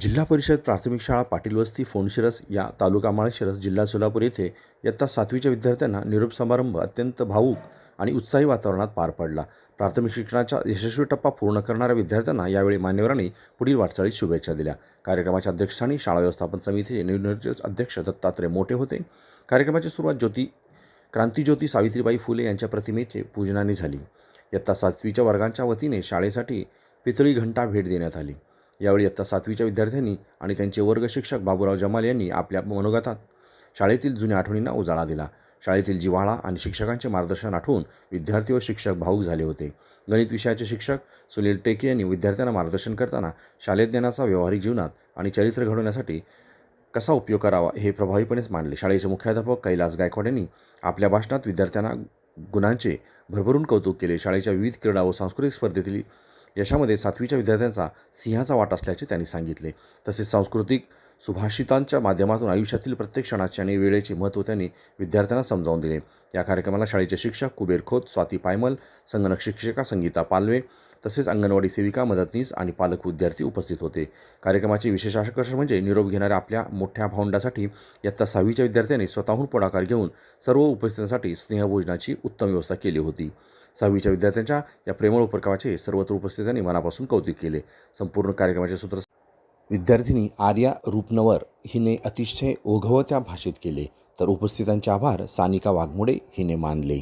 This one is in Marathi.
जिल्हा परिषद प्राथमिक शाळा पाटील वस्ती फोंडशिरस या तालुका माळशिरस जिल्हा सोलापूर येथे इयत्ता 7वीच्या विद्यार्थ्यांना निरोप समारंभ अत्यंत भावूक आणि उत्साही वातावरणात पार पडला. प्राथमिक शिक्षणाचा यशस्वी टप्पा पूर्ण करणाऱ्या विद्यार्थ्यांना यावेळी मान्यवरांनी पुढील वाटचालीत शुभेच्छा दिल्या. कार्यक्रमाच्या अध्यक्षस्थानी शाळा व्यवस्थापन समितीचे नवनिर्वाचित अध्यक्ष दत्तात्रय मोठे होते. कार्यक्रमाची सुरुवात क्रांतीज्योती सावित्रीबाई फुले यांच्या प्रतिमेचे पूजनाने झाली. इयत्ता 7वीच्या वर्गांच्या वतीने शाळेसाठी पितळी घंटा भेट देण्यात आली. यावेळी इयत्ता 7वीच्या विद्यार्थ्यांनी आणि त्यांचे वर्ग शिक्षक बाबूराव जमाल यांनी आपल्या मनोगतात शाळेतील जुन्या आठवणींना उजाळा दिला. शाळेतील जिव्हाळा आणि शिक्षकांचे मार्गदर्शन आठवून विद्यार्थी व शिक्षक भावूक झाले होते. गणित विषयाचे शिक्षक सुनील टेके यांनी विद्यार्थ्यांना मार्गदर्शन करताना शालेय ज्ञानाचा व्यावहारिक जीवनात आणि चरित्र घडवण्यासाठी कसा उपयोग करावा हे प्रभावीपणेच मांडले. शाळेचे मुख्याध्यापक कैलास गायकवाड यांनी आपल्या भाषणात विद्यार्थ्यांना गुणांचे भरभरून कौतुक केले. शाळेच्या विविध क्रीडा व सांस्कृतिक स्पर्धेतील यशामध्ये 7वीच्या विद्यार्थ्यांचा सिंहाचा वाटा असल्याचे त्यांनी सांगितले. तसेच सांस्कृतिक सुभाषितांच्या माध्यमातून आयुष्यातील प्रत्येक क्षणाचे आणि वेळेचे महत्त्व त्यांनी विद्यार्थ्यांना समजावून दिले. या कार्यक्रमाला शाळेचे शिक्षक कुबेर खोत, स्वाती पायमल, संगणक शिक्षिका संगीता पालवे तसेच अंगणवाडी सेविका, मदतनीस आणि पालक विद्यार्थी उपस्थित होते. कार्यक्रमाचे विशेष आकर्षण म्हणजे निरोप घेणाऱ्या आपल्या मोठ्या भावंडासाठी इयत्ता 6वीच्या विद्यार्थ्यांनी स्वतःहून पुढाकार घेऊन सर्व उपस्थितांसाठी स्नेहभोजनाची उत्तम व्यवस्था केली होती. 6वीच्या विद्यार्थ्यांच्या या प्रेमळ उपक्रमाचे सर्वत्र उपस्थितांनी मनापासून कौतुक केले. संपूर्ण कार्यक्रमाचे सूत्र विद्यार्थिनी आर्या रूपनवर हिने अतिशय ओघवत्या भाषेत केले, तर उपस्थितांचे आभार सानिका वाघमोडे हिने मानले.